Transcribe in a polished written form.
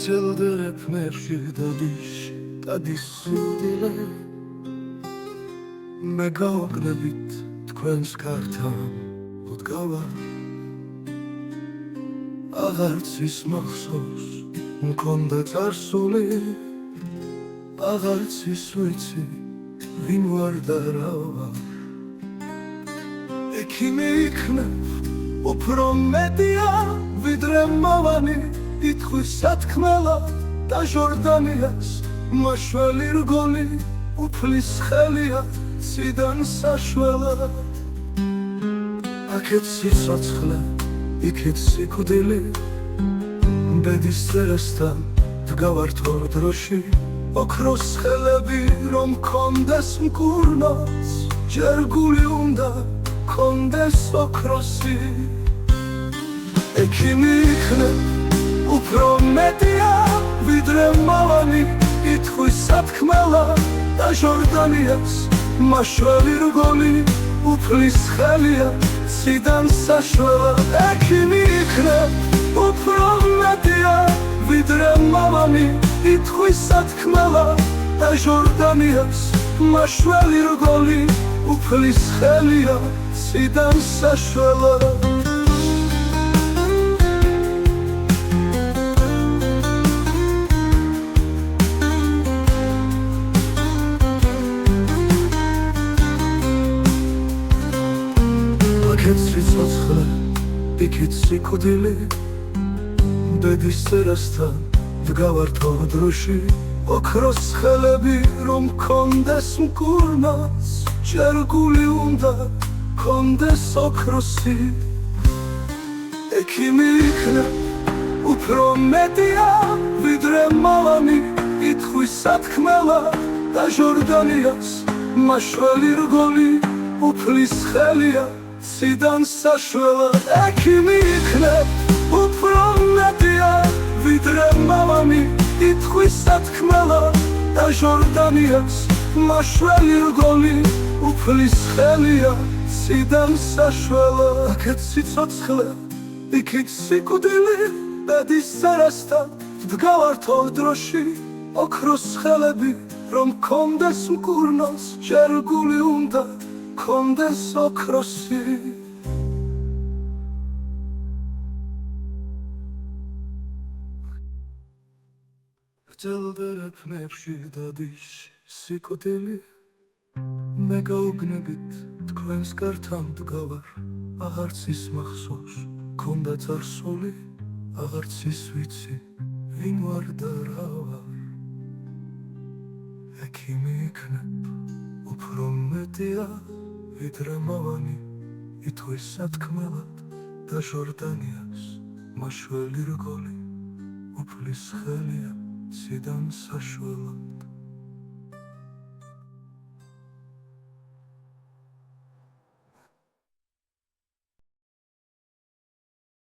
გრძელდებ მე ხშირ დადის სიკვდილი მე გავაგნებით თქვენს კართან დგავარ აღარც ის მახსოვს მქონდა წარსული აღარც ის ვიცი ვინ ვარ და რა ვარ ექიმი იქნებ უფრო მეტია ვიდრე მავანი ითქვის სათქმელა და ჟორდანიას მაშველი რგოლი უფლის ხელია ციდან საშველა აქეთ სიცოცხლე იქით სიკვდილი ბედის წერასთან დგავართ ორ დროში ოქროს ხელები რომ კონდეს მკურნოს ჯერ გული უნდა კონდეს ოქროსი ექიმი იქნებ უფრო მეტია ვიდრე მავანი ითქვის სათქმელა და ჟორდანიას მაშველი რგოლი უფლის ხელია ციდან საშველა ექიმი იქნებ უფრო მეტია ვიდრე მავანი ითქვის სათქმელა და ჟორდანიას მაშველი რგოლი უფლის ხელია ციდან საშველა სიცოცხლე იქით სიკვდილი ბედის წერასთან დგავართ ორ დროში ოქროს ხელები რომ კონდეს მკურნოს ჯერ გული უნდა კონდეს ოქროსი ექიმი იქნებ უფრო მეტია ვიდრე მავანი ითქვის სათქმელა და ჟორდანიას მაშველი რგოლი უფლის ხელია ციდან საშველა ექიმი იქნებ უფრო მეტია ვიდრე მავანი ითქვის სათქმელა და ჟორდანიას მაშველი რგოლი უფლის ხელია ციდან საშველა აქეთ სიცოცხლე იქით სიკვდილი ბედის წერასთან დგავართ ორ დროში ოქროს ხელები რომ კონდეს მკურნოს ჯერ გული უნდა კონდეს ოქროსი გრძელდებ მე ხშირ დადის სიკვდილი მე გავაგნებით თქვენს კართან დგავარ აღარც ის მახსოვს მქონდა წარსული აღარც ის ვიცი ვინ ვარ და რა ვარ ექიმი იქნებ უფრო მეტია ვიდრე მავანი ითქვის სათქმელად და ჟორდანიას მაშველი რგოლი უფლის ხელია ციდან საშველად